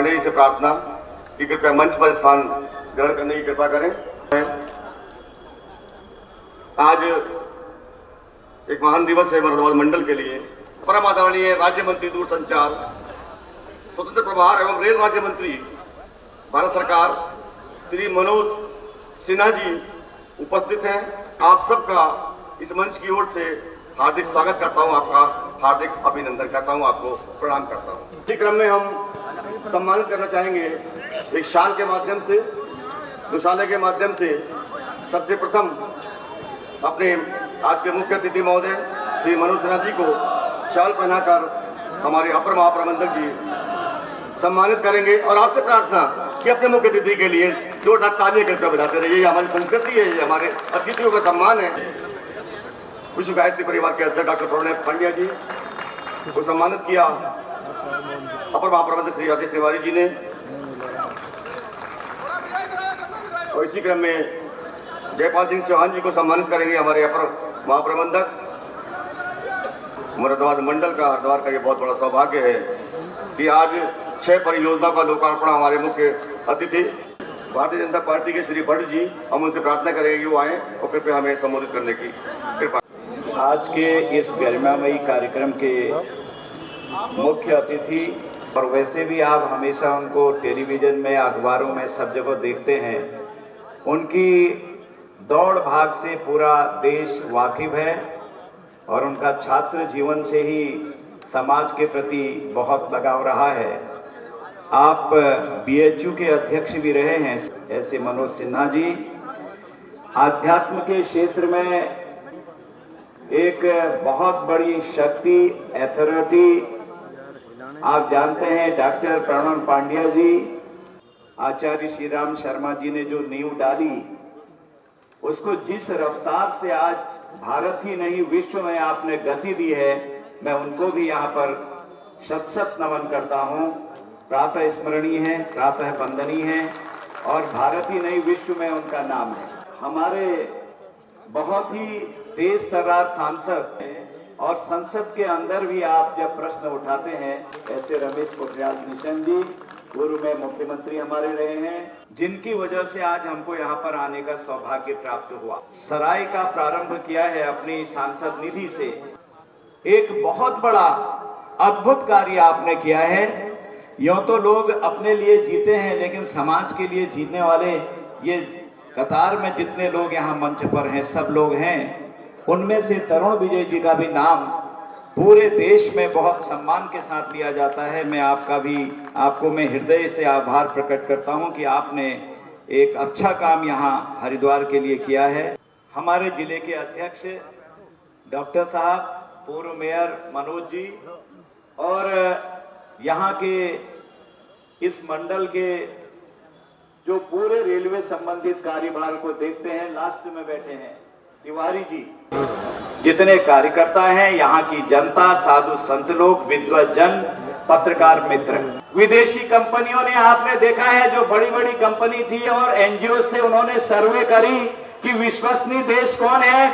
आदरणीय जी से प्रार्थना कि कृपया मंच पर स्थान ग्रहण करने की कृपा करें। आज एक महान दिवस है मुरादाबाद मंडल के लिए। परम आदरणीय राज्य मंत्री दूरसंचार, स्वतंत्र प्रभार एवं रेल राज्य मंत्री भारत सरकार श्री मनोज सिन्हा जी उपस्थित हैं। आप सबका इस मंच की ओर से हार्दिक स्वागत करता हूं, आपका हार्दिक अभिनंदन करता हूं, आपको प्रणाम करता हूं। इसी क्रम में हम सम्मानित करना चाहेंगे एक शाल के माध्यम से, दुशाले के माध्यम से। सबसे प्रथम अपने आज के मुख्य अतिथि महोदय श्री मनोज सिन्हा जी को शाल पहनाकर हमारे अपर महाप्रबंधक जी सम्मानित करेंगे। और आपसे प्रार्थना कि अपने मुख्य अतिथि के लिए जोरदार तालियां करके बजाते रहिए। ये हमारी संस्कृति है, ये हमारे अतिथियों का सम्मान है। विश्व गायत्री परिवार के अध्यक्ष डॉक्टर प्रणय पांड्या जी को सम्मानित किया अपर महाप्रबंधक श्री राजेश तिवारी जी ने। और इसी क्रम में जयपाल सिंह चौहान जी को सम्मानित करेंगे हमारे अपर महाप्रबंधक। मुरादाबाद मंडल का हरिद्वार का ये बहुत बड़ा सौभाग्य है कि आज 6 परियोजनाओं का लोकार्पण हमारे मुख्य अतिथि भारतीय जनता पार्टी के श्री भट्ट जी, हम उनसे प्रार्थना करेंगे कि वो आए और कृपया हमें संबोधित करने की कृपा। आज के इस गरिमामयी कार्यक्रम के मुख्य अतिथि, और वैसे भी आप हमेशा उनको टेलीविज़न में, अखबारों में, सब जगह देखते हैं। उनकी दौड़ भाग से पूरा देश वाकिफ है और उनका छात्र जीवन से ही समाज के प्रति बहुत लगाव रहा है। आप BHU के अध्यक्ष भी रहे हैं ऐसे मनोज सिन्हा जी। आध्यात्म के क्षेत्र में एक बहुत बड़ी शक्ति, अथॉरिटी आप जानते हैं। डॉक्टर प्रणय पांड्या जी, आचार्य श्री राम शर्मा जी ने जो नींव डाली, उसको जिस रफ्तार से आज भारत ही नहीं विश्व में आपने गति दी है, मैं उनको भी यहाँ पर शत शत नमन करता हूँ। प्रातः स्मरणीय है, प्रातः वंदनीय है और भारत ही नहीं विश्व में उनका नाम है। हमारे बहुत ही तेज तर्रार सांसद हैं और संसद के अंदर भी आप जब प्रश्न उठाते हैं, ऐसे रमेश पोखरियाल निशंक जी पूर्व में मुख्यमंत्री हमारे रहे हैं, जिनकी वजह से आज हमको यहाँ पर आने का सौभाग्य प्राप्त हुआ। सराय का प्रारंभ किया है अपनी सांसद निधि से। एक बहुत बड़ा अद्भुत कार्य आपने किया है। यूं तो लोग अपने लिए जीते हैं, लेकिन समाज के लिए जीने वाले ये कतार में जितने लोग यहाँ मंच पर हैं, सब लोग हैं। उनमें से तरुण विजय जी का भी नाम पूरे देश में बहुत सम्मान के साथ लिया जाता है। मैं आपको मैं हृदय से आभार प्रकट करता हूं कि आपने एक अच्छा काम यहाँ हरिद्वार के लिए किया है। हमारे जिले के अध्यक्ष डॉक्टर साहब, पूर्व मेयर मनोज जी और यहाँ के इस मंडल के जो पूरे रेलवे संबंधित कार्यभार को देखते हैं, लास्ट में बैठे हैं तिवारी जी, जितने कार्यकर्ता हैं, यहाँ की जनता, साधु संत लोग, विद्वत जन, पत्रकार मित्र, विदेशी कंपनियों ने, आपने देखा है जो बड़ी बड़ी कंपनी थी और NGOs थे, उन्होंने सर्वे करी कि विश्वसनीय देश कौन है।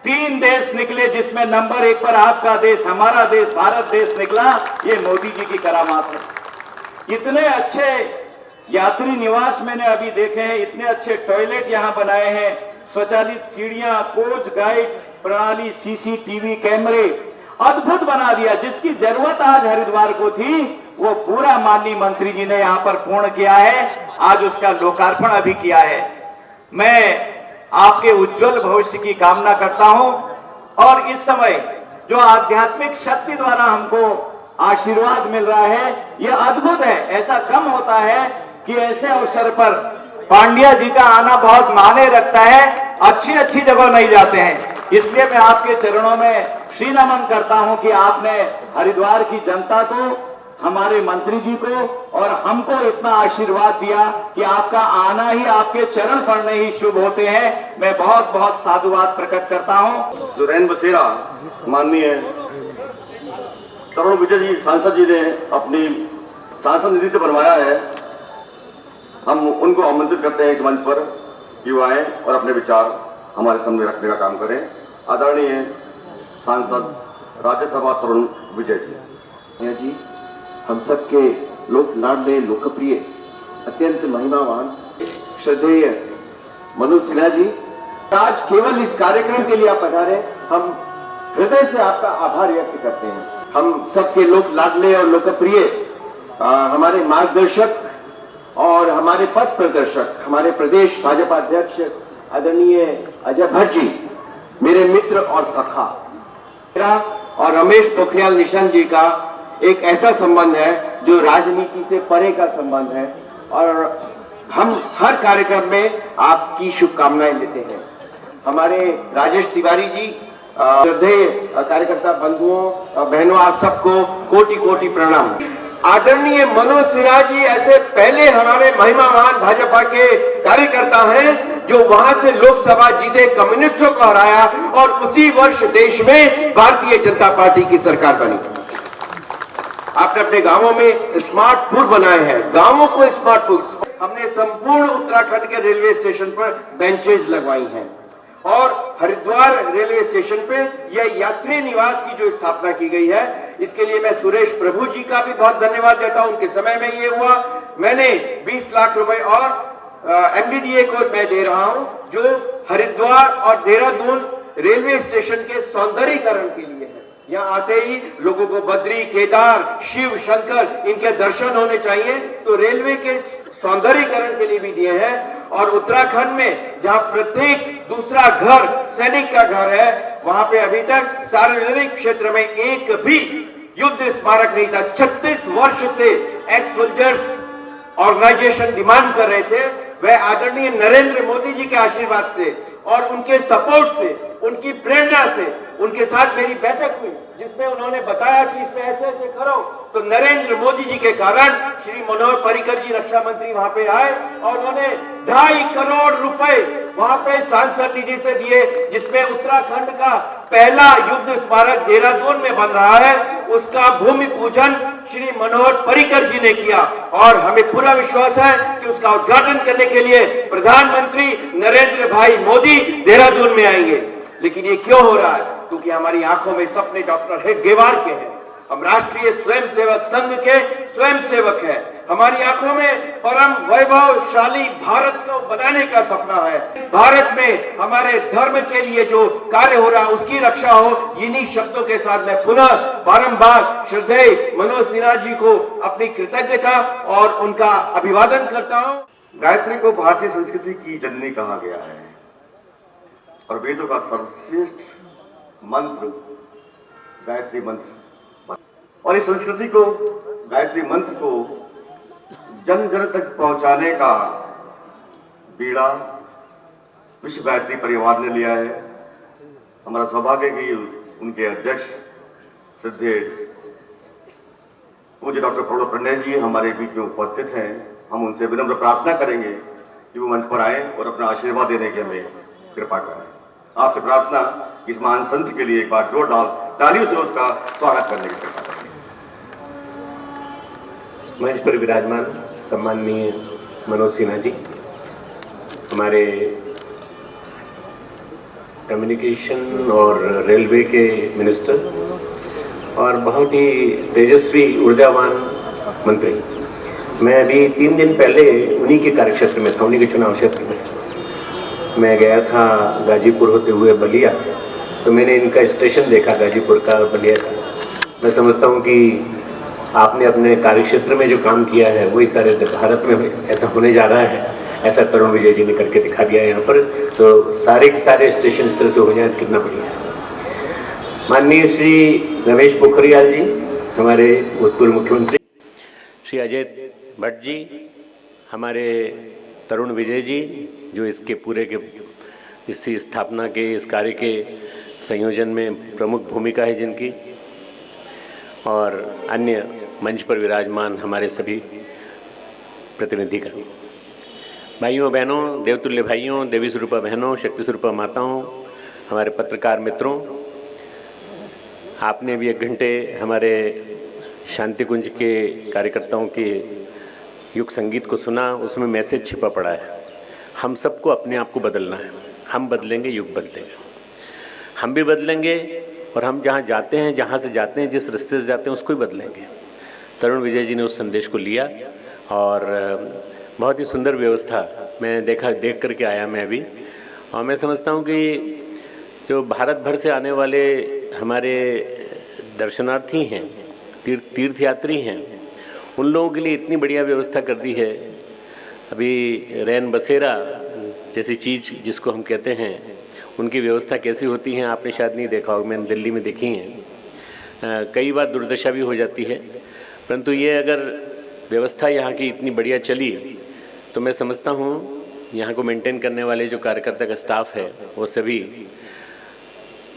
3 देश निकले जिसमें नंबर 1 पर आपका देश, हमारा देश, भारत देश निकला। ये मोदी जी की करामात है। इतने अच्छे यात्री निवास मैंने अभी देखे हैं, इतने अच्छे टॉयलेट यहाँ बनाए हैं, स्वचालित सीढ़ियां, कोच गाइड प्रणाली, CCTV कैमरे, अद्भुत बना दिया। जिसकी जरूरत आज हरिद्वार को थी, वो पूरा माननीय मंत्री जी ने यहाँ पर पूर्ण किया है। आज उसका लोकार्पण अभी किया है। मैं आपके उज्जवल भविष्य की कामना करता हूं और इस समय जो आध्यात्मिक शक्ति द्वारा हमको आशीर्वाद मिल रहा है, ये अद्भुत है। ऐसा कम होता है कि ऐसे अवसर पर पांड्या जी का आना बहुत मायने रखता है। अच्छी जगह नहीं जाते हैं, इसलिए मैं आपके चरणों में श्री नमन करता हूं कि आपने हरिद्वार की जनता को, हमारे मंत्री जी को और हमको इतना आशीर्वाद दिया कि आपका आना ही, आपके चरण पड़ने ही शुभ होते हैं। मैं बहुत बहुत साधुवाद प्रकट करता हूं। जो रैन बसेरा माननीय तरुण विजय जी सांसद जी ने अपनी सांसद निधि से बनवाया है, हम उनको आमंत्रित करते हैं इस मंच पर कि वो आए और अपने विचार हमारे सामने रखने का काम करें। आदरणीय सांसद राज्यसभा तरुण विजय जी। जी, हम सबके लोक लाडले लोकप्रिय अत्यंत महिमावान श्रद्धेय मनोज सिन्हा जी, आज केवल इस कार्यक्रम के लिए आप पधारे, हम हृदय से आपका आभार व्यक्त करते हैं। हम सबके लोक लाडले और लोकप्रिय हमारे मार्गदर्शक और हमारे पथ प्रदर्शक, हमारे प्रदेश भाजपा अध्यक्ष आदरणीय अजय भट्ट जी, मेरे मित्र और सखा, मेरा और रमेश पोखरियाल निशंक जी का एक ऐसा संबंध है जो राजनीति से परे का संबंध है और हम हर कार्यक्रम में आपकी शुभकामनाएं लेते हैं। हमारे राजेश तिवारी जी, श्रद्धेय कार्यकर्ता बंधुओं बहनों, आप सबको कोटि कोटि प्रणाम। आदरणीय मनोज सिन्हा जी ऐसे पहले हमारे महिमावान भाजपा के कार्यकर्ता हैं जो वहां से लोकसभा जीते, कम्युनिस्टों को हराया और उसी वर्ष देश में भारतीय जनता पार्टी की सरकार बनी। आपने अपने गांवों में स्मार्ट पुल बनाए हैं, गांवों को स्मार्ट पुल, हमने संपूर्ण उत्तराखंड के रेलवे स्टेशन पर बेंचेज लगवाई हैं और हरिद्वार रेलवे स्टेशन पे यह यात्री निवास की जो स्थापना की गई है, इसके लिए मैं सुरेश प्रभु जी का भी बहुत धन्यवाद देता हूं। उनके समय में ये हुआ। मैंने 20 लाख रुपए और एमडीडीए को मैं दे रहा हूं जो हरिद्वार और देहरादून रेलवे स्टेशन के सौंदर्यीकरण के लिए है। यहाँ आते ही लोगों को बद्री, केदार, शिव, शंकर इनके दर्शन होने चाहिए, तो रेलवे के सौंदर्यीकरण के लिए भी दिए हैं। और उत्तराखंड में जहां प्रत्येक दूसरा घर सैनिक का घर है, वहां पे अभी तक सार्वजनिक क्षेत्र में एक भी युद्ध स्मारक नहीं था। 36 वर्ष से एक्स सोल्जर्स ऑर्गेनाइजेशन डिमांड कर रहे थे। वह आदरणीय नरेंद्र मोदी जी के आशीर्वाद से और उनके सपोर्ट से, उनकी प्रेरणा से उनके साथ मेरी बैठक हुई जिसमें उन्होंने बताया कि इसमें ऐसे ऐसे करो, तो नरेंद्र मोदी जी के कारण श्री मनोहर पर्रिकर जी रक्षा मंत्री वहां पे आए और उन्होंने 2.5 करोड़ रुपए वहां पे सांसद निधि से दिए, जिसमें उत्तराखंड का पहला युद्ध स्मारक देहरादून में बन रहा है, उसका भूमि पूजन श्री मनोहर पर्रिकर जी ने किया और हमें पूरा विश्वास है कि उसका उद्घाटन करने के लिए प्रधानमंत्री नरेंद्र भाई मोदी देहरादून में आएंगे। लेकिन ये क्यों हो रहा है? क्योंकि हमारी आंखों में सपने डॉक्टर हेडगेवार के हैं। हम राष्ट्रीय स्वयंसेवक संघ के स्वयंसेवक हैं। हमारी आंखों में परम वैभवशाली भारत को बनाने का सपना है। भारत में हमारे धर्म के लिए जो कार्य हो रहा है उसकी रक्षा हो। इन्हीं शब्दों के साथ मैं पुनः बारंबार श्रद्धेय मनोज सिन्हा जी को अपनी कृतज्ञता और उनका अभिवादन करता हूँ। गायत्री को भारतीय संस्कृति की जननी कहा गया है और वेदों का सर्वश्रेष्ठ मंत्र गायत्री मंत्र, और इस संस्कृति को, गायत्री मंत्र को जन जन तक पहुंचाने का बीड़ा विश्व गायत्री परिवार ने लिया है। हमारा सौभाग्य कि उनके अध्यक्ष श्रद्धेय पूज्य डॉक्टर प्रणव पंडित जी हमारे बीच में उपस्थित हैं। हम उनसे विनम्र प्रार्थना करेंगे कि वो मंच पर आए और अपना आशीर्वाद देने की हमें कृपा करें। आपसे प्रार्थना इस महान संत के लिए एक बार जोरदार तालियों से उसका स्वागत करने की कृपा करें। मंच पर विराजमान सम्माननीय मनोज सिन्हा जी, हमारे कम्युनिकेशन और रेलवे के मिनिस्टर और बहुत ही तेजस्वी ऊर्जावान मंत्री। मैं अभी 3 दिन पहले उन्हीं के कार्यक्षेत्र में था, उन्हीं के चुनाव क्षेत्र में मैं गया था। गाजीपुर होते हुए बलिया, तो मैंने इनका स्टेशन देखा, गाजीपुर का बलिया का। मैं समझता हूँ कि आपने अपने कार्यक्षेत्र में जो काम किया है वही सारे भारत में ऐसा होने जा रहा है, ऐसा तरुण विजय जी ने करके दिखा दिया है यहाँ पर। तो सारे के सारे स्टेशन इस तरह से हो जाए तो कितना बढ़िया है। माननीय श्री रमेश पोखरियाल जी, हमारे भूतपूर्व मुख्यमंत्री, श्री अजय भट्ट जी, हमारे तरुण विजय जी जो इसके पूरे के इसी स्थापना के, इस कार्य के संयोजन में प्रमुख भूमिका है जिनकी, और अन्य मंच पर विराजमान हमारे सभी प्रतिनिधिगण, भाइयों बहनों, देवतुल्य भाइयों, देवी स्वरूपा बहनों, शक्ति स्वरूपा माताओं, हमारे पत्रकार मित्रों, आपने भी 1 घंटे हमारे शांति कुंज के कार्यकर्ताओं के युग संगीत को सुना। उसमें मैसेज छिपा पड़ा है। हम सबको अपने आप को बदलना है। हम बदलेंगे, युग बदलेगा। हम भी बदलेंगे और हम जहाँ जाते हैं, जहाँ से जाते हैं, जिस रास्ते से जाते हैं उसको ही बदलेंगे। तरुण विजय जी ने उस संदेश को लिया और बहुत ही सुंदर व्यवस्था मैं देख करके आया मैं अभी। और मैं समझता हूँ कि जो भारत भर से आने वाले हमारे दर्शनार्थी हैं, तीर्थयात्री हैं, उन लोगों के लिए इतनी बढ़िया व्यवस्था कर दी है। अभी रैन बसेरा जैसी चीज़ जिसको हम कहते हैं, उनकी व्यवस्था कैसी होती है आपने शायद नहीं देखा होगा, मैंने दिल्ली में देखी हैं। कई बार दुर्दशा भी हो जाती है, परंतु ये अगर व्यवस्था यहाँ की इतनी बढ़िया चली तो मैं समझता हूँ यहाँ को मेंटेन करने वाले जो कार्यकर्ता का स्टाफ है वो सभी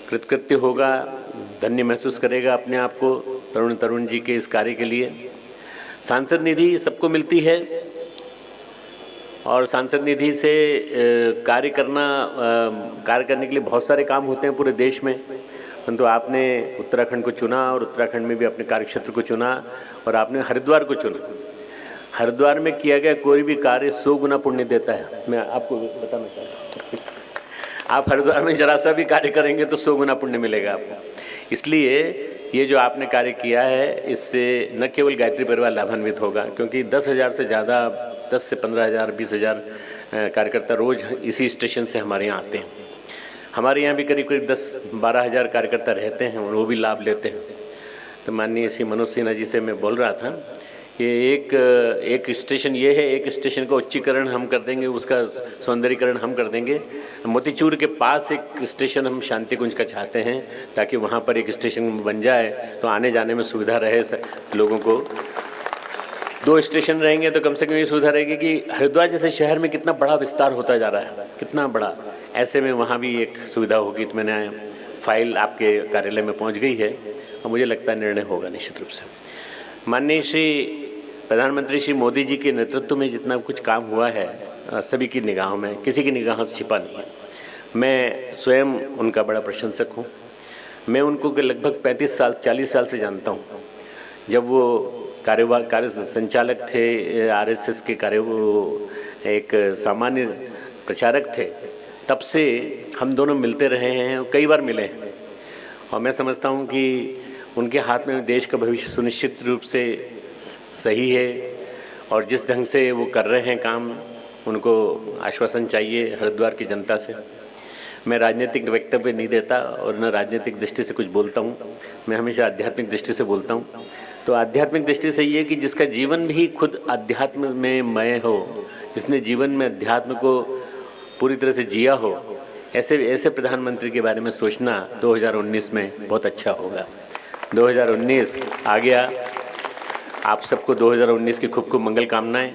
कृतकृत्य होगा, धन्य महसूस करेगा अपने आप को तरुण जी के इस कार्य के लिए। सांसद निधि सबको मिलती है और सांसद निधि से कार्य करने के लिए बहुत सारे काम होते हैं पूरे देश में, परंतु आपने उत्तराखंड को चुना और उत्तराखंड में भी अपने कार्यक्षेत्र को चुना और आपने हरिद्वार को चुना। हरिद्वार में किया गया कोई भी कार्य 100 गुना पुण्य देता है। मैं आपको बताना चाहता हूँ, आप हरिद्वार में जरा सा भी कार्य करेंगे तो 100 गुना पुण्य मिलेगा आपको। इसलिए ये जो आपने कार्य किया है, इससे न केवल गायत्री परिवार लाभान्वित होगा, क्योंकि 10,000 से ज़्यादा, 10 से 15,000, 20,000 कार्यकर्ता रोज़ इसी स्टेशन से हमारे यहाँ आते हैं। हमारे यहाँ भी करीब 10-12 हज़ार कार्यकर्ता रहते हैं और वो भी लाभ लेते हैं। तो माननीय श्री मनोज सिन्हा जी से मैं बोल रहा था, ये एक स्टेशन ये है, एक स्टेशन का उच्चीकरण हम कर देंगे, उसका सौंदर्यीकरण हम कर देंगे। मोतीचूर के पास एक स्टेशन हम शांति कुंज का चाहते हैं, ताकि वहाँ पर एक स्टेशन बन जाए तो आने जाने में सुविधा रहे लोगों को। 2 स्टेशन रहेंगे तो कम से कम ये सुविधा रहेगी कि हरिद्वार जैसे शहर में कितना बड़ा विस्तार होता जा रहा है, कितना बड़ा, ऐसे में वहाँ भी एक सुविधा होगी। तो मैंने फाइल आपके कार्यालय में पहुँच गई है और मुझे लगता है निर्णय होगा निश्चित रूप से। माननीय श्री प्रधानमंत्री श्री मोदी जी के नेतृत्व में जितना कुछ काम हुआ है, सभी की निगाहों में, किसी की निगाहों से छिपा नहीं है। मैं स्वयं उनका बड़ा प्रशंसक हूँ। मैं उनको के लगभग 35 साल 40 साल से जानता हूँ। जब वो कार्य संचालक थे आरएसएस के वो एक सामान्य प्रचारक थे, तब से हम दोनों मिलते रहे हैं, कई बार मिले हैं। और मैं समझता हूँ कि उनके हाथ में देश का भविष्य सुनिश्चित रूप से सही है और जिस ढंग से वो कर रहे हैं काम, उनको आश्वासन चाहिए हरिद्वार की जनता से। मैं राजनीतिक वक्तव्य नहीं देता और न राजनीतिक दृष्टि से कुछ बोलता हूँ, मैं हमेशा आध्यात्मिक दृष्टि से बोलता हूँ। तो आध्यात्मिक दृष्टि से ये कि जिसका जीवन भी खुद अध्यात्म में मय हो, जिसने जीवन में अध्यात्म को पूरी तरह से जिया हो, ऐसे प्रधानमंत्री के बारे में सोचना 2019 में बहुत अच्छा होगा। 2019 आ गया, आप सबको 2019 की खूब खूब मंगल कामनाएं।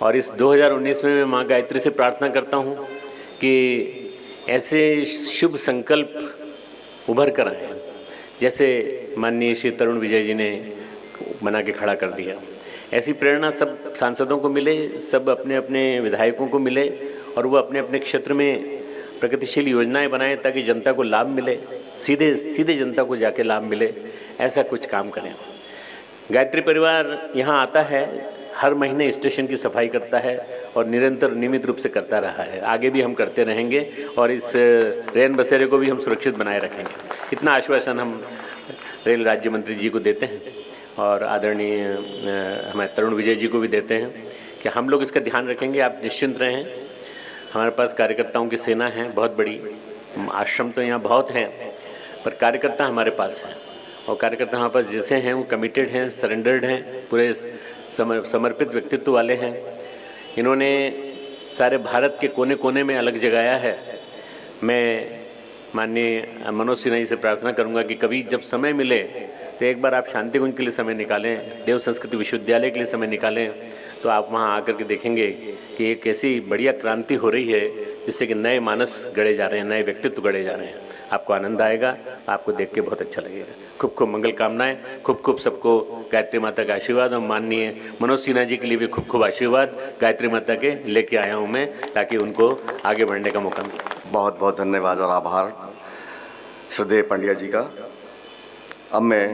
और इस 2019 में मैं माँ गायत्री से प्रार्थना करता हूँ कि ऐसे शुभ संकल्प उभर कर आए, जैसे माननीय श्री तरुण विजय जी ने बना के खड़ा कर दिया। ऐसी प्रेरणा सब सांसदों को मिले, सब अपने अपने विधायकों को मिले और वो अपने अपने क्षेत्र में प्रगतिशील योजनाएं बनाएं ताकि जनता को लाभ मिले, सीधे जनता को जाके लाभ मिले। ऐसा कुछ काम करें। गायत्री परिवार यहाँ आता है, हर महीने स्टेशन की सफाई करता है और नियमित रूप से करता रहा है। आगे भी हम करते रहेंगे और इस रैन बसेरे को भी हम सुरक्षित बनाए रखेंगे। इतना आश्वासन हम रेल राज्य मंत्री जी को देते हैं और आदरणीय हमारे तरुण विजय जी को भी देते हैं कि हम लोग इसका ध्यान रखेंगे। आप निश्चिंत रहें, हमारे पास कार्यकर्ताओं की सेना है बहुत बड़ी। आश्रम तो यहाँ बहुत हैं, पर कार्यकर्ता हमारे पास हैं और कार्यकर्ता हमारे पास जैसे हैं वो कमिटेड हैं, सरेंडर्ड हैं, पूरे समर्पित व्यक्तित्व वाले हैं। इन्होंने सारे भारत के कोने कोने में अलग जगाया है। मैं माननीय मनोज सिन्हा जी से प्रार्थना करूंगा कि कभी जब समय मिले तो एक बार आप शांति कुंज के लिए समय निकालें, देव संस्कृति विश्वविद्यालय के लिए समय निकालें, तो आप वहां आकर के देखेंगे कि एक ऐसी बढ़िया क्रांति हो रही है जिससे कि नए मानस गढ़े जा रहे हैं, नए व्यक्तित्व गढ़े जा रहे हैं। आपको आनंद आएगा, आपको देख के बहुत अच्छा लगेगा। खूब खूब मंगल कामनाएं, खूब खूब सबको गायत्री माता का आशीर्वाद और माननीय मनोज सिन्हा जी के लिए भी खूब खूब आशीर्वाद गायत्री माता के लेके आया हूं मैं, ताकि उनको आगे बढ़ने का मौका मिले। बहुत बहुत धन्यवाद और आभार श्रद्धेय पंड्या जी का। अब मैं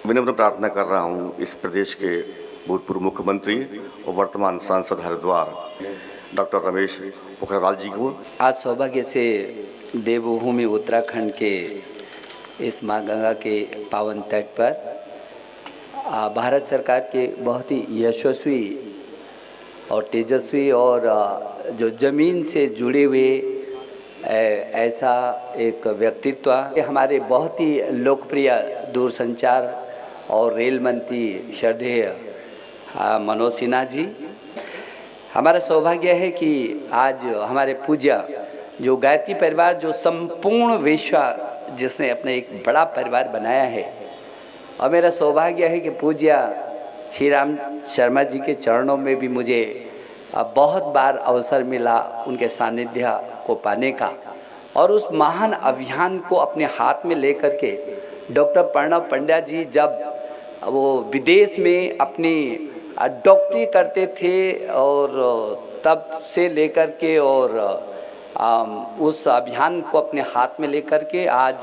विनम्र प्रार्थना कर रहा हूं इस प्रदेश के भूतपूर्व मुख्यमंत्री और वर्तमान सांसद हरिद्वार डॉक्टर रमेश पोखरियाल जी को। आज सौभाग्य से देवभूमि उत्तराखंड के इस माँ गंगा के पावन तट पर भारत सरकार के बहुत ही यशस्वी और तेजस्वी और जो ज़मीन से जुड़े हुए ऐसा एक व्यक्तित्व हमारे बहुत ही लोकप्रिय दूरसंचार और रेल मंत्री श्रद्धेय मनोज सिन्हा जी। हमारा सौभाग्य है कि आज हमारे पूज्य जो गायत्री परिवार जो संपूर्ण विश्व जिसने अपने एक बड़ा परिवार बनाया है, और मेरा सौभाग्य है कि पूज्य श्री राम शर्मा जी के चरणों में भी मुझे बहुत बार अवसर मिला उनके सानिध्य को पाने का, और उस महान अभियान को अपने हाथ में लेकर के डॉक्टर प्रणव पंड्या जी जब वो विदेश में अपनी डॉक्टरी करते थे और तब से लेकर के और उस अभियान को अपने हाथ में लेकर के आज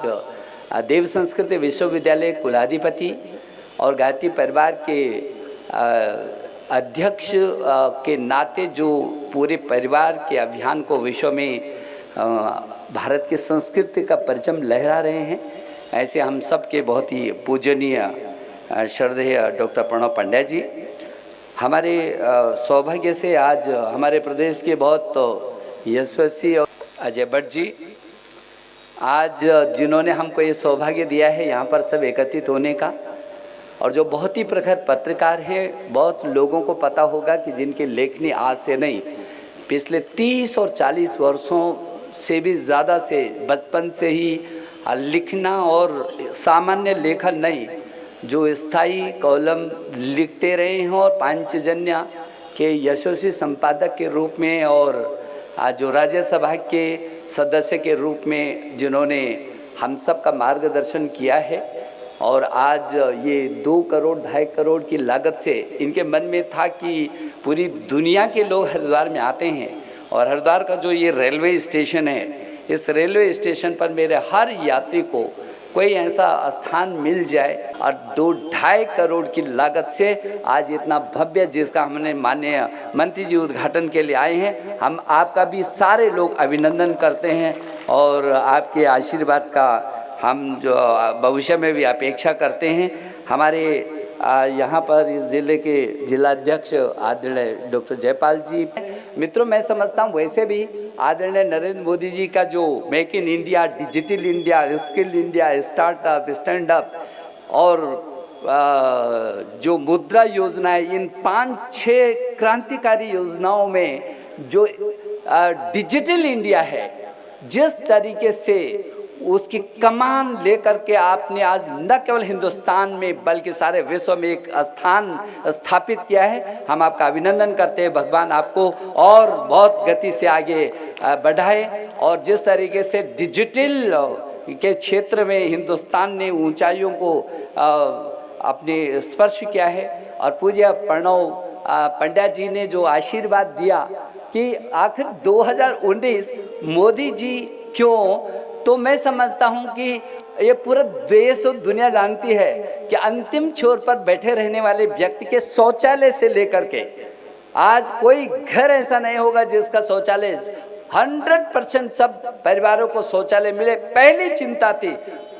देव संस्कृत विश्वविद्यालय कुलाधिपति और गायत्री परिवार के अध्यक्ष के नाते जो पूरे परिवार के अभियान को विश्व में भारत की संस्कृति का परचम लहरा रहे हैं, ऐसे हम सब के बहुत ही पूजनीय श्रद्धेय डॉक्टर प्रणव पंड्या जी। हमारे सौभाग्य से आज हमारे प्रदेश के बहुत यशस्वी अजय भट्ट जी आज जिन्होंने हमको ये सौभाग्य दिया है यहाँ पर सब एकत्रित होने का, और जो बहुत ही प्रखर पत्रकार हैं, बहुत लोगों को पता होगा कि जिनकी लेखनी आज से नहीं पिछले 30 और 40 वर्षों से भी ज़्यादा से बचपन से ही लिखना और सामान्य लेखन नहीं, जो स्थायी कॉलम लिखते रहे हैं और पांचजन्य के यशस्वी संपादक के रूप में और आज जो राज्यसभा के सदस्य के रूप में जिन्होंने हम सब का मार्गदर्शन किया है, और आज ये 2 करोड़ 2.5 करोड़ की लागत से इनके मन में था कि पूरी दुनिया के लोग हरिद्वार में आते हैं, और हरिद्वार का जो ये रेलवे स्टेशन है, इस रेलवे स्टेशन पर मेरे हर यात्री को कोई ऐसा स्थान मिल जाए, और 2-2.5 करोड़ की लागत से आज इतना भव्य जिसका हमने माननीय मंत्री जी उद्घाटन के लिए आए हैं, हम आपका भी सारे लोग अभिनंदन करते हैं और आपके आशीर्वाद का हम जो भविष्य में भी अपेक्षा करते हैं। हमारे यहाँ पर इस ज़िले के जिलाध्यक्ष आदरणीय डॉक्टर जयपाल जी, मित्रों मैं समझता हूँ वैसे भी आदरणीय नरेंद्र मोदी जी का जो make in India, digital India, skill India, startup, stand up और जो मुद्रा योजना है, इन 5-6 क्रांतिकारी योजनाओं में जो डिजिटल इंडिया है, जिस तरीके से उसकी कमान लेकर के आपने आज न केवल हिंदुस्तान में बल्कि सारे विश्व में एक स्थान स्थापित किया है, हम आपका अभिनंदन करते हैं। भगवान आपको और बहुत गति से आगे बढ़ाए, और जिस तरीके से डिजिटल के क्षेत्र में हिंदुस्तान ने ऊंचाइयों को अपने स्पर्श किया है, और पूज्य प्रणव पंड्या जी ने जो आशीर्वाद दिया कि आखिर 2019 मोदी जी क्यों, तो मैं समझता हूं कि ये पूरा देश और दुनिया जानती है कि अंतिम छोर पर बैठे रहने वाले व्यक्ति के शौचालय से लेकर के आज कोई घर ऐसा नहीं होगा जिसका शौचालय 100% सब परिवारों को शौचालय मिले। पहली चिंता थी,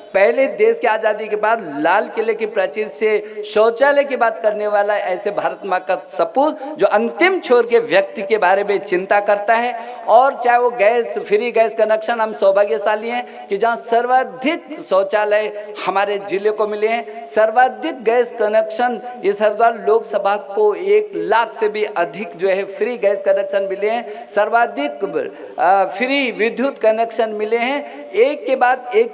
पहले देश की आज़ादी के बाद लाल किले की प्राचीर से शौचालय की बात करने वाला ऐसे भारत माँ का सपूत जो अंतिम छोर के व्यक्ति के बारे में चिंता करता है। और चाहे वो गैस, फ्री गैस कनेक्शन, हम सौभाग्यशाली हैं कि जहाँ सर्वाधिक शौचालय हमारे जिले को मिले हैं, सर्वाधिक गैस कनेक्शन इस हरिद्वार लोकसभा को 1 लाख से भी अधिक जो है फ्री गैस कनेक्शन मिले हैं, सर्वाधिक फ्री विद्युत कनेक्शन मिले हैं, एक के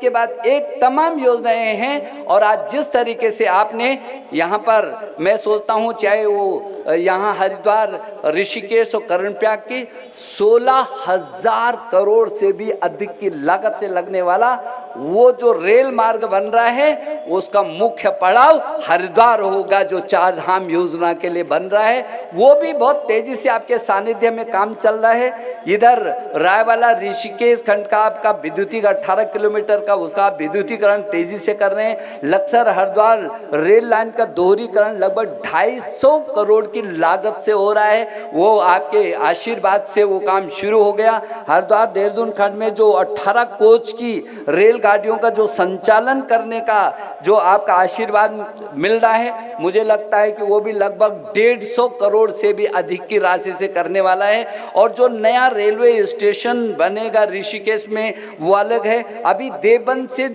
बाद एक तमाम योजनाएं हैं। और आज जिस तरीके से आपने यहाँ पर, मैं सोचता हूँ चाहे वो यहाँ हरिद्वार, ऋषिकेश और कर्णप्रयाग की 16,000 करोड़ से भी अधिक की लागत से लगने वाला वो जो रेल मार्ग बन रहा है, उसका मुख्य पड़ाव हरिद्वार होगा, जो 4 धाम योजना के लिए बन रहा है, वो भी बहुत तेजी से आपके सानिध्य में काम चल रहा है। इधर रायवाला ऋषिकेश खंड का आपका विद्युतीकरण 18 किलोमीटर का, उसका विद्युतीकरण तेजी से कर रहे हैं। लक्सर हरिद्वार रेल लाइन का दोहरीकरण लगभग 250 करोड़ की लागत से हो रहा है, वो आपके आशीर्वाद से वो काम शुरू हो गया। हरिद्वार देहरादून खंड में जो 18 कोच की रेल रेलगाड़ियों का जो संचालन करने का जो आपका आशीर्वाद मिल रहा है, मुझे लगता है कि वो भी लगभग 150 करोड़ से भी अधिक की राशि से करने वाला है। और जो नया रेलवे स्टेशन बनेगा ऋषिकेश में, वो अलग है। अभी देवबंद से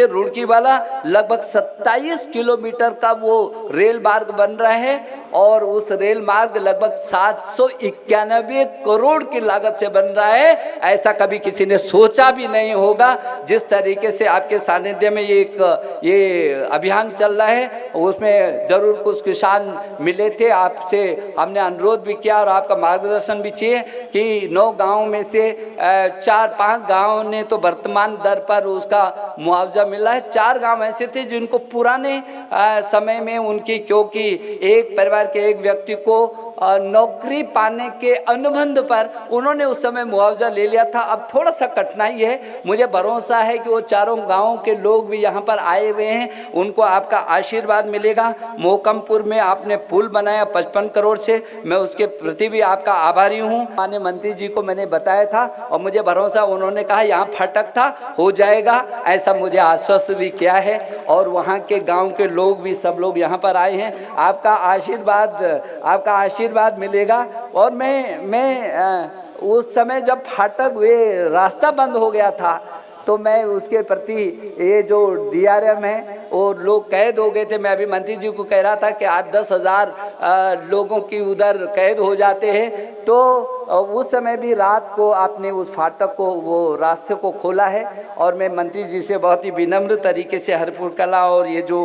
रुड़की वाला लगभग 27 किलोमीटर का वो रेल मार्ग बन रहा है, और उस रेल मार्ग लगभग 791 करोड़ की लागत से बन रहा है। ऐसा कभी किसी ने सोचा भी नहीं होगा। जिस तरीके से आपके सानिध्य में ये अभियान चल रहा है, उसमें जरूर कुछ किसान मिले थे, आपसे हमने अनुरोध भी किया और आपका मार्गदर्शन भी चाहिए कि 9 गाँव में से 4-5 गाँव ने तो वर्तमान दर पर उसका मुआवजा मिला है। 4 गांव ऐसे थे जिनको पुराने समय में उनकी, क्योंकि एक परिवार के एक व्यक्ति को नौकरी पाने के अनुबंध पर उन्होंने उस समय मुआवजा ले लिया था। अब थोड़ा सा कठिनाई है। मुझे भरोसा है कि वो चारों गांवों के लोग भी यहाँ पर आए हुए हैं, उनको आपका आशीर्वाद मिलेगा। मोकमपुर में आपने पुल बनाया 55 करोड़ से, मैं उसके प्रति भी आपका आभारी हूँ। माननीय मंत्री जी को मैंने बताया था और मुझे भरोसा, उन्होंने कहा यहाँ फाटक था, हो जाएगा, ऐसा मुझे आश्वस्त भी किया है। और वहाँ के गाँव के लोग भी, सब लोग यहाँ पर आए हैं, आपका आशीर्वाद मिलेगा। और मैं उस समय जब फाटक वे रास्ता बंद हो गया था, तो मैं उसके प्रति, ये जो DRM है वो लोग कैद हो गए थे, मैं अभी मंत्री जी को कह रहा था कि 8-10 हज़ार लोगों की उधर कैद हो जाते हैं। तो उस समय भी रात को आपने उस फाटक को, वो रास्ते को खोला है। और मैं मंत्री जी से बहुत ही विनम्र तरीके से हरिपुर कला और ये जो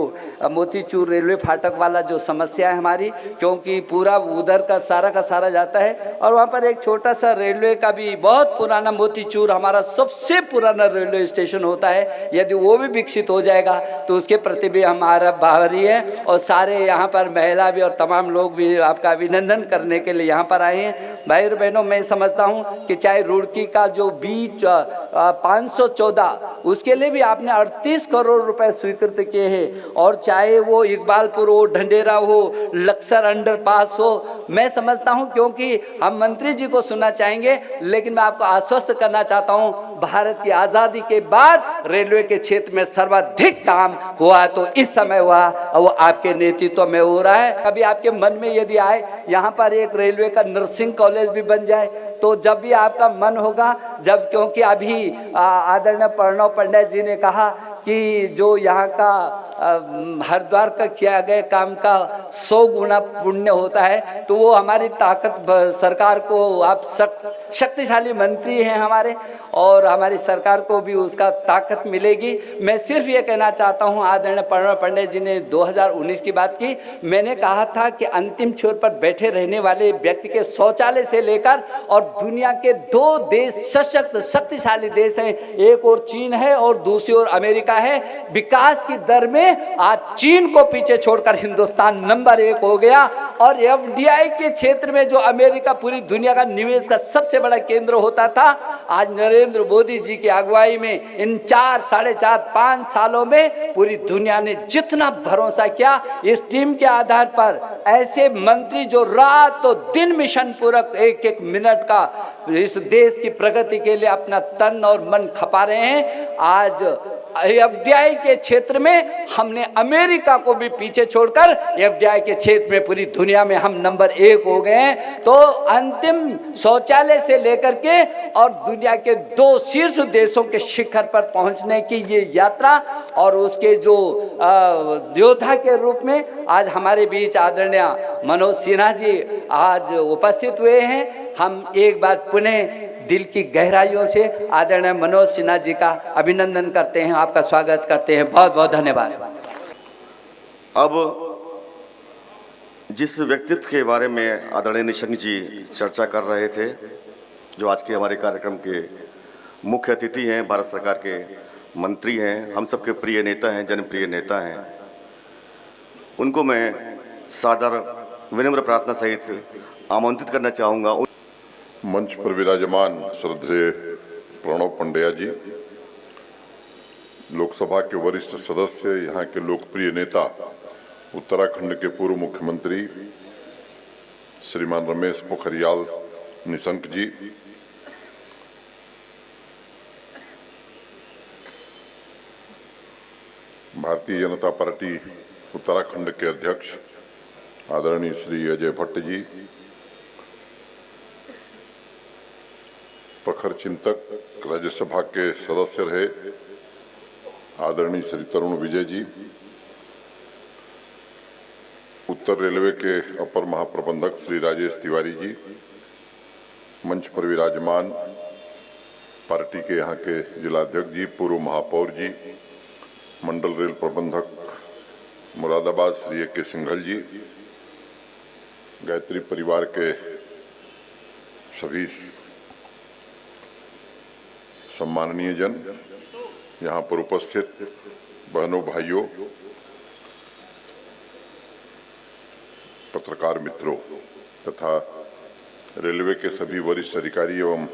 मोतीचूर रेलवे फाटक वाला जो समस्या है हमारी, क्योंकि पूरा उधर का सारा जाता है, और वहाँ पर एक छोटा सा रेलवे का भी, बहुत पुराना मोतीचूर हमारा सबसे पुराना रेलवे स्टेशन होता है, यदि वो भी विकसित हो जाएगा तो उसके प्रति भी हमारा आभारी है। और सारे यहाँ पर महिला भी और तमाम लोग भी आपका अभिनंदन करने के लिए यहाँ पर आए हैं। भाई और बहनों, मैं समझता हूँ कि चाहे रुड़की का जो बीच 514, उसके लिए भी आपने 38 करोड़ रुपए स्वीकृत किए हैं, और चाहे वो इकबालपुर हो, ढंडेरा हो, लक्सर अंडरपास हो, मैं समझता हूँ, क्योंकि हम मंत्री जी को सुनना चाहेंगे, लेकिन मैं आपको आश्वस्त करना चाहता हूँ, भारत की आज़ादी के बाद रेलवे के क्षेत्र में सर्वाधिक काम हुआ तो इस समय हुआ, वो आपके नेतृत्व में हो रहा है। कभी आपके मन में यदि आए यहाँ पर एक रेलवे का नर्सिंग कॉलेज भी बन जाए, तो जब भी आपका मन होगा, जब, क्योंकि अभी आदरणीय प्रणव पंडित जी ने कहा कि जो यहाँ का हरिद्वार का किया गया काम का 100 गुना पुण्य होता है, तो वो हमारी ताकत, सरकार को, आप शक्तिशाली मंत्री हैं हमारे, और हमारी सरकार को भी उसका ताकत मिलेगी। मैं सिर्फ ये कहना चाहता हूँ, आदरणीय प्रणव पंडित जी ने 2019 की बात की, मैंने कहा था कि अंतिम छोर पर बैठे रहने वाले व्यक्ति के शौचालय से लेकर, और दुनिया के 2 देश सशक्त शक्तिशाली देश हैं, एक और चीन है और दूसरी ओर अमेरिका है। विकास की दर में आज चीन को पीछे छोड़कर हिंदुस्तान नंबर 1 हो गया, और FDI के क्षेत्र में जो अमेरिका पूरी दुनिया का निवेश का सबसे बड़ा केंद्र होता था, आज नरेंद्र मोदी जी की अगुवाई में इन 4, 4.5-5 सालों में पूरी दुनिया ने जितना भरोसा किया, इस टीम के आधार पर ऐसे मंत्री जो रात और दिन मिशन पूरक 1-1 मिनट का इस देश की प्रगति के लिए अपना तन और मन खपा रहे हैं। आज FDI के क्षेत्र में हमने अमेरिका को भी पीछे छोड़कर FDI के क्षेत्र में पूरी दुनिया में हम नंबर 1 हो गए हैं। तो अंतिम शौचालय से लेकर के और दुनिया के 2 शीर्ष देशों के शिखर पर पहुंचने की ये यात्रा, और उसके जो योद्धा के रूप में आज हमारे बीच आदरणीय मनोज सिन्हा जी आज उपस्थित हुए हैं। हम एक बार पुनः दिल की गहराइयों से आदरणीय मनोज सिन्हा जी का अभिनंदन करते हैं, आपका स्वागत करते हैं। बहुत बहुत धन्यवाद। अब जिस व्यक्तित्व के बारे में आदरणीय निशंक जी चर्चा कर रहे थे, जो आज के हमारे कार्यक्रम के मुख्य अतिथि हैं, भारत सरकार के मंत्री हैं, हम सबके प्रिय नेता हैं, जनप्रिय नेता हैं, उनको मैं सादर विनम्र प्रार्थना सहित आमंत्रित करना चाहूँगा। मंच पर विराजमान श्रद्धेय प्रणव पंड्या जी, लोकसभा के वरिष्ठ सदस्य, यहाँ के लोकप्रिय नेता, उत्तराखंड के पूर्व मुख्यमंत्री श्रीमान रमेश पोखरियाल निशंक जी, भारतीय जनता पार्टी उत्तराखंड के अध्यक्ष आदरणीय श्री अजय भट्ट जी, प्रखर चिंतक राज्यसभा के सदस्य रहे आदरणीय श्री तरुण विजय जी, उत्तर रेलवे के अपर महाप्रबंधक श्री राजेश तिवारी जी, मंच पर विराजमान पार्टी के यहाँ के जिलाध्यक्ष जी, पूर्व महापौर जी, मंडल रेल प्रबंधक मुरादाबाद श्री के सिंघल जी, गायत्री परिवार के सभी सम्माननीय जन, यहाँ पर उपस्थित बहनों भाइयों, पत्रकार मित्रों तथा रेलवे के सभी वरिष्ठ अधिकारी एवं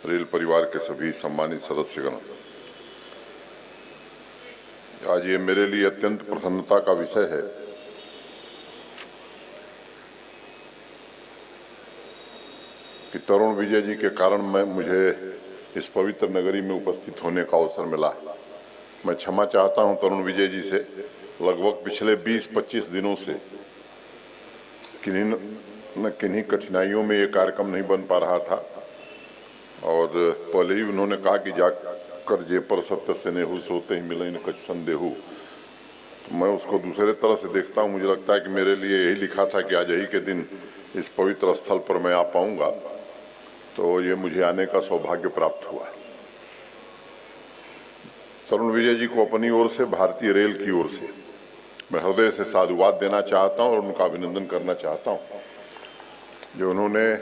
रेल परिवार के सभी सम्मानित सदस्यगण, आज ये मेरे लिए अत्यंत प्रसन्नता का विषय है कि तरुण विजय जी के कारण मुझे इस पवित्र नगरी में उपस्थित होने का अवसर मिला। मैं क्षमा चाहता हूं तरुण विजय जी से, लगभग पिछले 20-25 दिनों से किन्हीं कठिनाइयों में ये कार्यक्रम नहीं बन पा रहा था और पहले ही उन्होंने कहा कि जाकर जे पर सत्य से नेहू सोते ही मिले न कछ संदेहू। तो मैं उसको दूसरे तरह से देखता हूँ। मुझे लगता है कि मेरे लिए यही लिखा था कि आज ही के दिन इस पवित्र स्थल पर मैं आ पाऊंगा, तो ये मुझे आने का सौभाग्य प्राप्त हुआ। तरुण विजय जी को अपनी ओर से, भारतीय रेल की ओर से मैं हृदय से साधुवाद देना चाहता हूं और उनका अभिनंदन करना चाहता हूं, जो उन्होंने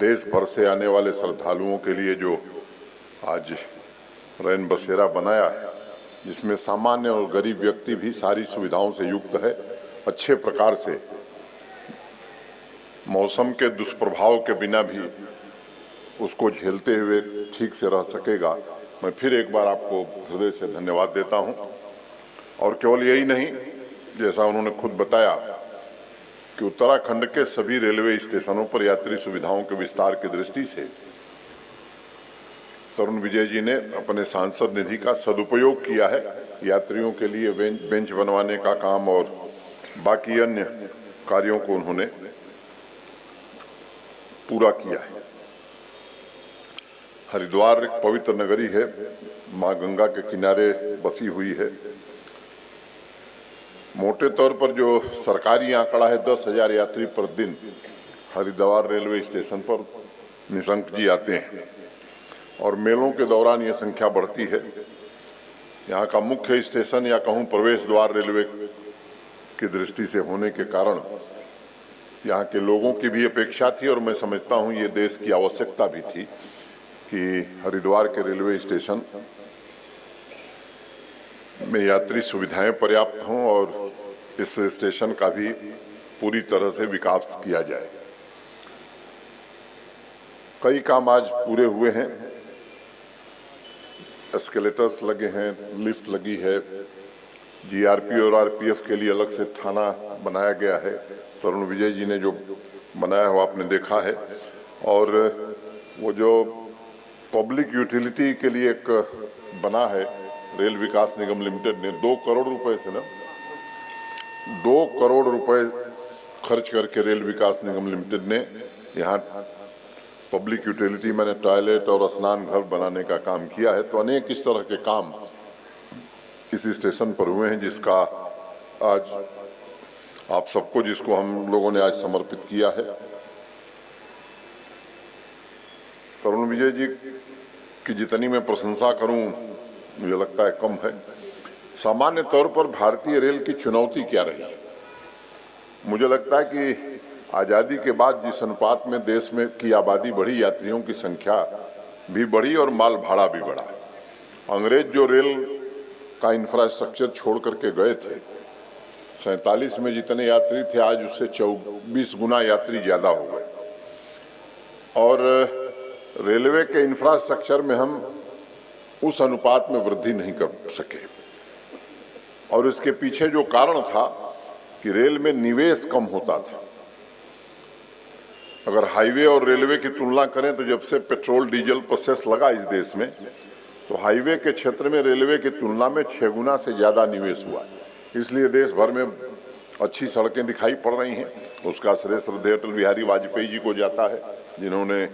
देश भर से आने वाले श्रद्धालुओं के लिए जो आज रैन बसेरा बनाया है, जिसमें सामान्य और गरीब व्यक्ति भी सारी सुविधाओं से युक्त है, अच्छे प्रकार से मौसम के दुष्प्रभाव के बिना भी उसको झेलते हुए ठीक से रह सकेगा। मैं फिर एक बार आपको हृदय से धन्यवाद देता हूं। और केवल यही नहीं, जैसा उन्होंने खुद बताया कि उत्तराखंड के सभी रेलवे स्टेशनों पर यात्री सुविधाओं के विस्तार की दृष्टि से तरुण विजय जी ने अपने सांसद निधि का सदुपयोग किया है। यात्रियों के लिए बेंच बनवाने का काम और बाकी अन्य कार्यों को उन्होंने पूरा किया है। हरिद्वार एक पवित्र नगरी है, मां गंगा के किनारे बसी हुई है। मोटे तौर पर जो सरकारी आंकड़ा है 10,000 यात्री प्रतिदिन हरिद्वार रेलवे स्टेशन पर निशंक जी आते हैं और मेलों के दौरान ये संख्या बढ़ती है। यहाँ का मुख्य स्टेशन या कहूँ प्रवेश द्वार रेलवे की दृष्टि से होने के कारण यहाँ के लोगों की भी अपेक्षा थी और मैं समझता हूँ ये देश की आवश्यकता भी थी कि हरिद्वार के रेलवे स्टेशन में यात्री सुविधाएं पर्याप्त हों और इस स्टेशन का भी पूरी तरह से विकास किया जाए। कई काम आज पूरे हुए हैं, एस्केलेटर्स लगे हैं, लिफ्ट लगी है, जीआरपी और आरपीएफ के लिए अलग से थाना बनाया गया है। तरुण विजय जी ने जो बनाया हुआ आपने देखा है। और वो जो पब्लिक यूटिलिटी के लिए एक बना है, रेल विकास निगम लिमिटेड ने 2 करोड़ रुपए से 2 करोड़ रुपए खर्च करके रेल विकास निगम लिमिटेड ने यहाँ पब्लिक यूटिलिटी मैंने टॉयलेट और स्नान घर बनाने का काम किया है। तो अनेक इस तरह के काम इस स्टेशन पर हुए हैं, जिसका आज आप सबको, जिसको हम लोगों ने आज समर्पित किया है। तरुण विजय जी की जितनी मैं प्रशंसा करूं मुझे लगता है कम है। सामान्य तौर पर भारतीय रेल की चुनौती क्या रही? मुझे लगता है कि आज़ादी के बाद जिस अनुपात में देश में की आबादी बढ़ी, यात्रियों की संख्या भी बढ़ी और माल भाड़ा भी बढ़ा। अंग्रेज जो रेल का इंफ्रास्ट्रक्चर छोड़ करके गए थे, 47 में जितने यात्री थे आज उससे 24 गुना यात्री ज्यादा हो गए। और रेलवे के इंफ्रास्ट्रक्चर में हम उस अनुपात में वृद्धि नहीं कर सके। और इसके पीछे जो कारण था कि रेल में निवेश कम होता था। अगर हाईवे और रेलवे की तुलना करें तो जब से पेट्रोल डीजल पर सेस लगा इस देश में, तो हाईवे के क्षेत्र में रेलवे की तुलना में 6 गुना से ज़्यादा निवेश हुआ है। इसलिए देश भर में अच्छी सड़कें दिखाई पड़ रही हैं। उसका श्रेय श्रद्धेय अटल बिहारी वाजपेयी जी को जाता है, जिन्होंने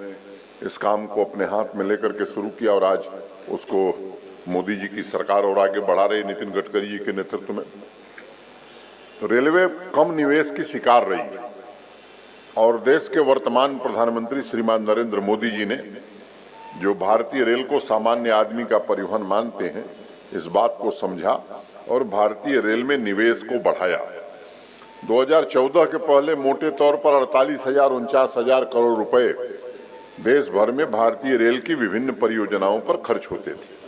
इस काम को अपने हाथ में लेकर के शुरू किया और आज उसको मोदी जी की सरकार और आगे बढ़ा रही नितिन गडकरी जी के नेतृत्व में। रेलवे कम निवेश की शिकार रही है और देश के वर्तमान प्रधानमंत्री श्रीमान नरेंद्र मोदी जी ने, जो भारतीय रेल को सामान्य आदमी का परिवहन मानते हैं, इस बात को समझा और भारतीय रेल में निवेश को बढ़ाया। 2014 के पहले मोटे तौर पर 48,000-49,000 करोड़ रुपए देश भर में भारतीय रेल की विभिन्न परियोजनाओं पर खर्च होते थे।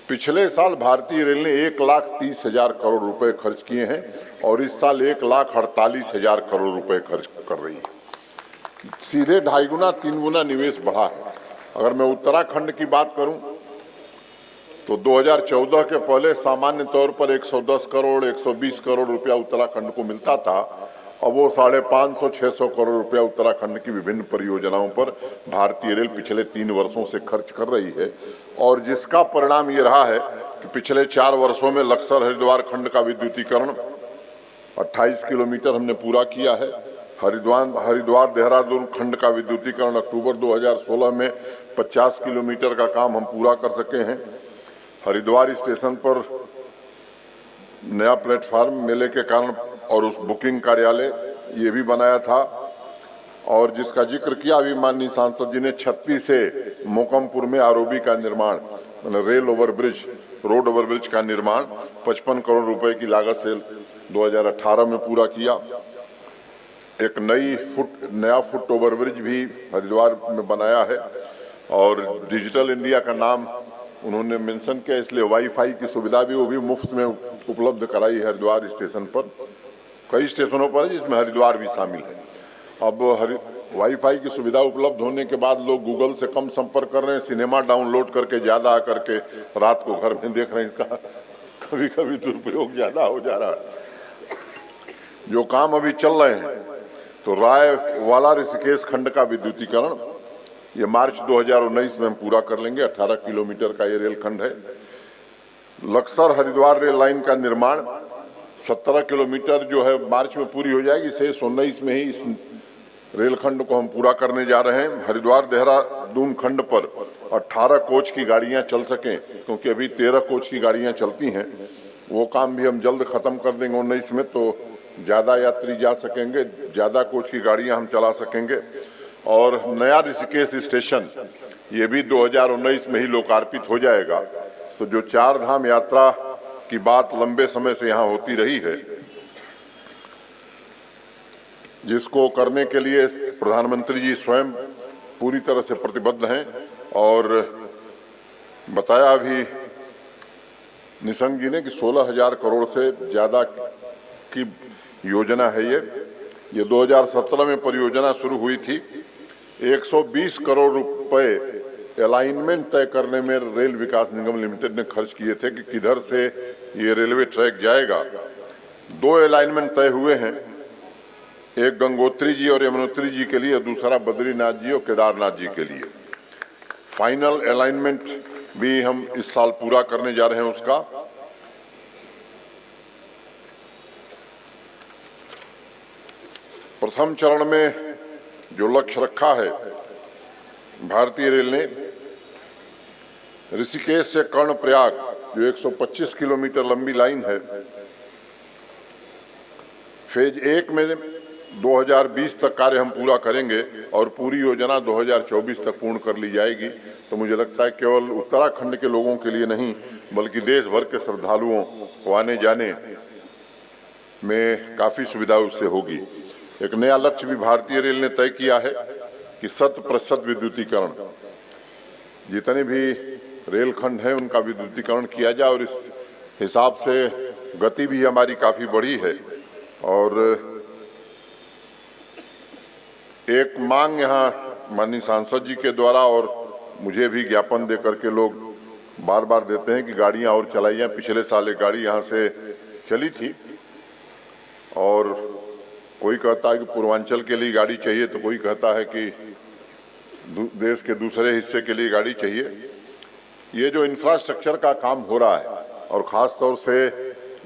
पिछले साल भारतीय रेल ने 1,30,000 करोड़ रुपए खर्च किए हैं और इस साल 1,48,000 करोड़ रुपए खर्च कर रही है। सीधे 2.5 गुना 3 गुना निवेश बढ़ा है। अगर मैं उत्तराखंड की बात करूं तो 2014 के पहले सामान्य तौर पर 110 करोड़ 120 करोड़ रुपया उत्तराखंड को मिलता था। अब वो 550-600 करोड़ रुपया उत्तराखंड की विभिन्न परियोजनाओं पर भारतीय रेल पिछले 3 वर्षों से खर्च कर रही है और जिसका परिणाम ये रहा है कि पिछले 4 वर्षों में लक्सर हरिद्वार खंड का विद्युतीकरण 28 किलोमीटर हमने पूरा किया है। हरिद्वार देहरादून खंड का विद्युतीकरण अक्टूबर 2016 में 50 किलोमीटर का काम हम पूरा कर सके हैं। हरिद्वार स्टेशन पर नया प्लेटफार्म मेले के कारण और उस बुकिंग कार्यालय ये भी बनाया था और जिसका जिक्र किया अभी माननीय सांसद जी ने, 36 से मोकमपुर में आरओबी का निर्माण, रेल ओवरब्रिज, रोड ओवरब्रिज का निर्माण 55 करोड़ रुपए की लागत से 2018 में पूरा किया। एक नया फुट ओवरब्रिज भी हरिद्वार में बनाया है और डिजिटल इंडिया का नाम उन्होंने मेंशन किया, इसलिए वाईफाई की सुविधा भी वो भी मुफ्त में उपलब्ध कराई है हरिद्वार स्टेशन पर। कई स्टेशनों पर है जिसमें हरिद्वार भी शामिल है। अब वाईफाई की सुविधा उपलब्ध होने के बाद लोग गूगल से कम संपर्क कर रहे हैं, सिनेमा डाउनलोड करके ज़्यादा आकर के रात को घर में देख रहे हैं। इसका कभी कभी दुरुपयोग ज़्यादा हो जा रहा है। जो काम अभी चल रहे हैं तो राय वाला ऋषिकेश खंड का विद्युतीकरण ये मार्च 2019 में हम पूरा कर लेंगे। 18 किलोमीटर का ये रेलखंड है। लक्सर हरिद्वार रेल लाइन का निर्माण 17 किलोमीटर जो है मार्च में पूरी हो जाएगी। शेष 19 में ही इस रेलखंड को हम पूरा करने जा रहे हैं। हरिद्वार देहरादून खंड पर 18 कोच की गाड़ियां चल सकें, क्योंकि अभी 13 कोच की गाड़ियां चलती हैं, वो काम भी हम जल्द खत्म कर देंगे 19 में, तो ज़्यादा यात्री जा सकेंगे, ज़्यादा कोच की गाड़ियां हम चला सकेंगे। और नया ऋषिकेश स्टेशन ये भी 2019 में ही लोकार्पित हो जाएगा। तो जो 4 धाम यात्रा की बात लंबे समय से यहाँ होती रही है, जिसको करने के लिए प्रधानमंत्री जी स्वयं पूरी तरह से प्रतिबद्ध हैं और बताया अभी निशंक जी ने कि 16,000 करोड़ से ज़्यादा की योजना है ये 2017 में परियोजना शुरू हुई थी। 120 करोड़ रुपए अलाइनमेंट तय करने में रेल विकास निगम लिमिटेड ने खर्च किए थे कि किधर से ये रेलवे ट्रैक जाएगा। 2 अलाइनमेंट तय हुए हैं, एक गंगोत्री जी और यमुनोत्री जी के लिए, दूसरा बद्रीनाथ जी और केदारनाथ जी के लिए। फाइनल अलाइनमेंट भी हम इस साल पूरा करने जा रहे हैं उसका। प्रथम चरण में जो लक्ष्य रखा है भारतीय रेल ने, ऋषिकेश से कर्णप्रयाग जो 125 किलोमीटर लंबी लाइन है, फेज 1 में 2020 तक कार्य हम पूरा करेंगे और पूरी योजना 2024 तक पूर्ण कर ली जाएगी। तो मुझे लगता है केवल उत्तराखंड के लोगों के लिए नहीं बल्कि देश भर के श्रद्धालुओं को आने जाने में काफ़ी सुविधा उससे होगी। एक नया लक्ष्य भी भारतीय रेल ने तय किया है कि 100% विद्युतीकरण, जितने भी रेलखंड हैं उनका विद्युतीकरण किया जाए और इस हिसाब से गति भी हमारी काफ़ी बढ़ी है। और एक मांग यहाँ माननीय सांसद जी के द्वारा और मुझे भी ज्ञापन दे करके लोग बार बार देते हैं कि गाड़ियाँ और चलाई जाएं। पिछले साल एक गाड़ी यहाँ से चली थी और कोई कहता है कि पूर्वांचल के लिए गाड़ी चाहिए, तो कोई कहता है कि देश के दूसरे हिस्से के लिए गाड़ी चाहिए। ये जो इंफ्रास्ट्रक्चर का काम हो रहा है और ख़ास तौर से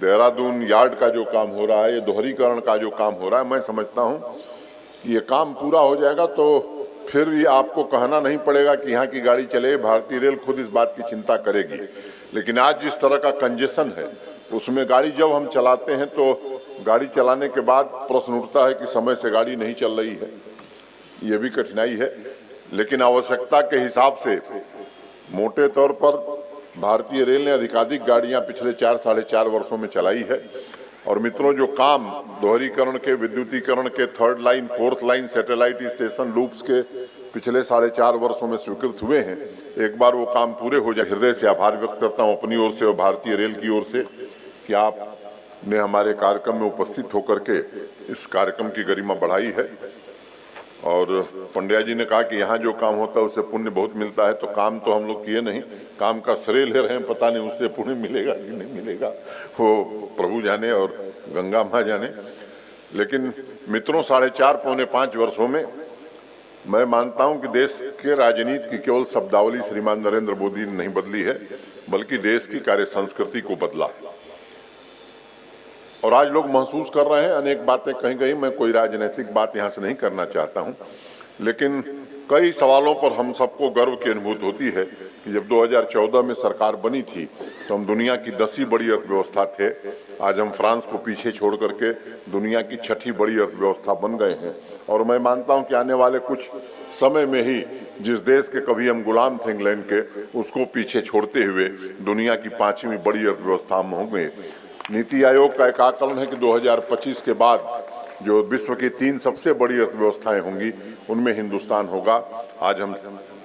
देहरादून यार्ड का जो काम हो रहा है, ये दोहरीकरण का जो काम हो रहा है, मैं समझता हूँ कि ये काम पूरा हो जाएगा तो फिर भी आपको कहना नहीं पड़ेगा कि यहाँ की गाड़ी चले। भारतीय रेल खुद इस बात की चिंता करेगी। लेकिन आज जिस तरह का कंजेशन है, उसमें गाड़ी जब हम चलाते हैं तो गाड़ी चलाने के बाद प्रश्न उठता है कि समय से गाड़ी नहीं चल रही है, ये भी कठिनाई है। लेकिन आवश्यकता के हिसाब से मोटे तौर पर भारतीय रेल ने अधिकाधिक गाड़ियां पिछले 4-4.5 वर्षों में चलाई है। और मित्रों, जो काम दोहरीकरण के, विद्युतीकरण के, 3rd line, 4th line, satellite station loops के पिछले 4.5 वर्षों में स्वीकृत हुए हैं, एक बार वो काम पूरे हो जाए। हृदय से आभार व्यक्त करता हूँ अपनी ओर से और भारतीय रेल की ओर से कि आपने हमारे कार्यक्रम में उपस्थित होकर के इस कार्यक्रम की गरिमा बढ़ाई है। और पंड्या जी ने कहा कि यहाँ जो काम होता है उससे पुण्य बहुत मिलता है, तो काम तो हम लोग किए नहीं, काम का श्रेय ले रहे हैं। पता नहीं उससे पुण्य मिलेगा कि नहीं मिलेगा, वो प्रभु जाने और गंगा माँ जाने। लेकिन मित्रों, 4.5-5 वर्षों में मैं मानता हूँ कि देश के राजनीति की केवल शब्दावली श्रीमान नरेंद्र मोदी ने नहीं बदली है, बल्कि देश की कार्य संस्कृति को बदला। और आज लोग महसूस कर रहे हैं, अनेक बातें कही गई, मैं कोई राजनीतिक बात यहाँ से नहीं करना चाहता हूँ, लेकिन कई सवालों पर हम सबको गर्व की अनुभूति होती है कि जब 2014 में सरकार बनी थी तो हम दुनिया की 10वीं बड़ी अर्थव्यवस्था थे। आज हम फ्रांस को पीछे छोड़ करके दुनिया की 6ठी बड़ी अर्थव्यवस्था बन गए हैं। और मैं मानता हूँ कि आने वाले कुछ समय में ही जिस देश के कभी हम गुलाम थे इंग्लैंड के, उसको पीछे छोड़ते हुए दुनिया की 5वीं बड़ी अर्थव्यवस्था हम होंगे। नीति आयोग का एक आकलन है कि 2025 के बाद जो विश्व की 3 सबसे बड़ी अर्थव्यवस्थाएं होंगी, उनमें हिंदुस्तान होगा। आज हम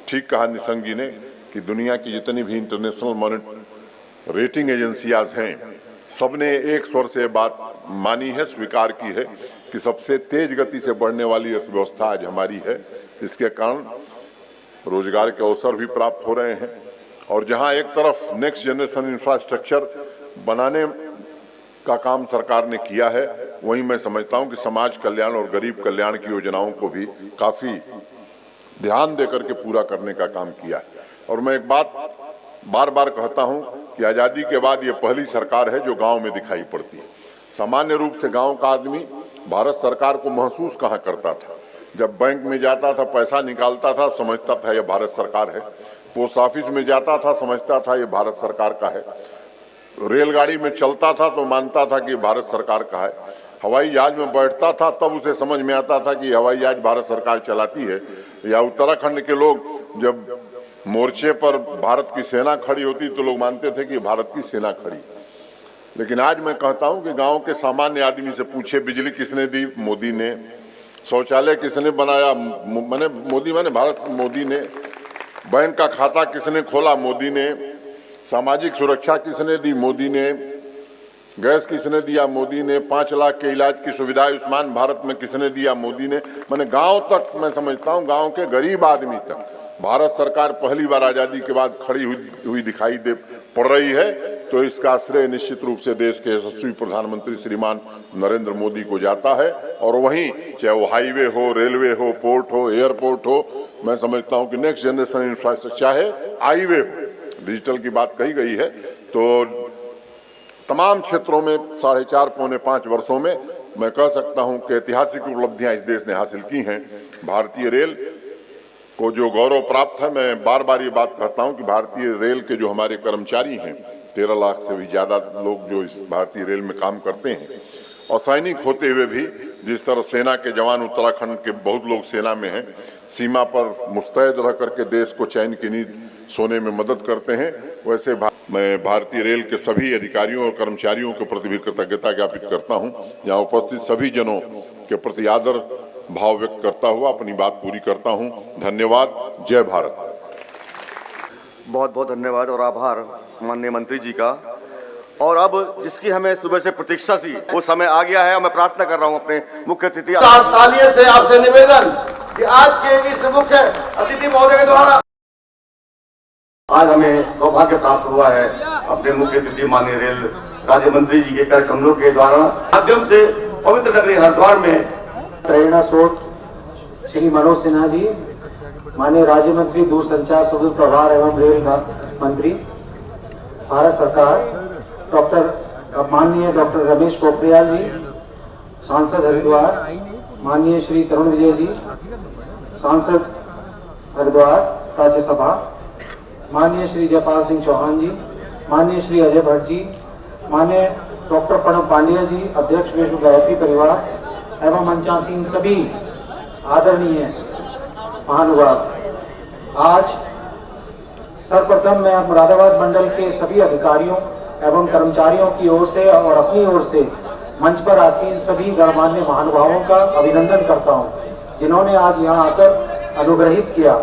ठीक कहा निशंक जी ने कि दुनिया की जितनी भी इंटरनेशनल मॉनेटरी रेटिंग एजेंसियां हैं, सबने एक स्वर से बात मानी है, स्वीकार की है कि सबसे तेज गति से बढ़ने वाली अर्थव्यवस्था आज हमारी है। इसके कारण रोजगार के अवसर भी प्राप्त हो रहे हैं। और जहां एक तरफ नेक्स्ट जनरेशन इंफ्रास्ट्रक्चर बनाने का काम सरकार ने किया है, वहीं मैं समझता हूं कि समाज कल्याण और गरीब कल्याण की योजनाओं को भी काफी ध्यान देकर के पूरा करने का काम किया है। और मैं एक बात बार बार कहता हूं कि आज़ादी के बाद ये पहली सरकार है जो गांव में दिखाई पड़ती है। सामान्य रूप से गांव का आदमी भारत सरकार को महसूस कहाँ करता था? जब बैंक में जाता था, पैसा निकालता था, समझता था ये भारत सरकार है। पोस्ट ऑफिस में जाता था, समझता था ये भारत सरकार का है। रेलगाड़ी में चलता था तो मानता था कि भारत सरकार का है। हवाई जहाज में बैठता था तब उसे समझ में आता था कि हवाई जहाज भारत सरकार चलाती है। या उत्तराखंड के लोग जब मोर्चे पर भारत की सेना खड़ी होती तो लोग मानते थे कि भारत की सेना खड़ी। लेकिन आज मैं कहता हूं कि गांव के सामान्य आदमी से पूछे, बिजली किसने दी? मोदी ने। शौचालय किसने बनाया? माने भारत मोदी ने। बैंक का खाता किसने खोला? मोदी ने। सामाजिक सुरक्षा किसने दी? मोदी ने। गैस किसने दिया? मोदी ने। 5 लाख के इलाज की सुविधा आयुष्मान भारत में किसने दिया? मोदी ने। मैंने गांव तक, मैं समझता हूं गांव के गरीब आदमी तक भारत सरकार पहली बार आजादी के बाद खड़ी हुई दिखाई दे पड़ रही है। तो इसका श्रेय निश्चित रूप से देश के यशस्वी प्रधानमंत्री श्रीमान नरेंद्र मोदी को जाता है। और वहीं चाहे वो हाईवे हो, रेलवे हो, पोर्ट हो, एयरपोर्ट हो, मैं समझता हूं कि नेक्स्ट जनरेशन इंफ्रास्ट्रक्चर, चाहे हाईवे हो, डिजिटल की बात कही गई है, तो तमाम क्षेत्रों में 4.5-5 वर्षों में मैं कह सकता हूं कि ऐतिहासिक उपलब्धियां इस देश ने हासिल की हैं। भारतीय रेल को जो गौरव प्राप्त है, मैं बार बार ये बात कहता हूं कि भारतीय रेल के जो हमारे कर्मचारी हैं, 13 लाख से भी ज़्यादा लोग जो इस भारतीय रेल में काम करते हैं, और सैनिक होते हुए भी जिस तरह सेना के जवान, उत्तराखंड के बहुत लोग सेना में हैं, सीमा पर मुस्तैद रह करके देश को चैन की नींद सोने में मदद करते हैं, वैसे मैं भारतीय रेल के सभी अधिकारियों और कर्मचारियों के प्रति भी कृतज्ञता ज्ञापित करता हूं। यहाँ उपस्थित सभी जनों के प्रति आदर भाव व्यक्त करता हुआ अपनी बात पूरी करता हूं। धन्यवाद। जय भारत। बहुत बहुत धन्यवाद और आभार माननीय मंत्री जी का। और अब जिसकी हमें सुबह से प्रतीक्षा थी, वो समय आ गया है और मैं प्रार्थना कर रहा हूं अपने मुख्य अतिथि तालियों से आपसे निवेदन कि आज के इस मुख्य अतिथि महोदय के द्वारा आज हमें सौभाग्य प्राप्त हुआ है अपने मुख्य अतिथि माननीय रेल राज्य मंत्री जी के कार्यक्रमों के द्वारा माध्यम से पवित्र नगरी हरिद्वार में प्रेरणा स्रोत श्री मनोज सिन्हा जी, माननीय राज्य मंत्री दूरसंचार, सुदूर प्रभार एवं रेल मंत्री भारत सरकार माननीय डॉक्टर रमेश पोखरियाल जी, सांसद हरिद्वार माननीय श्री तरुण विजय जी, सांसद हरिद्वार राज्यसभा माननीय श्री जयपाल सिंह चौहान जी, माननीय श्री अजय भट्ट जी, माननीय डॉक्टर प्रणब पांडेय जी, अध्यक्ष विश्व गायत्री परिवार एवं मंचासीन सभी आदरणीय महानुभाव, आज सर्वप्रथम मैं मुरादाबाद मंडल के सभी अधिकारियों एवं कर्मचारियों की ओर से और अपनी ओर से मंच पर आसीन सभी गणमान्य महानुभावों का अभिनंदन करता हूं, जिन्होंने आज यहां आकर अनुग्रहित किया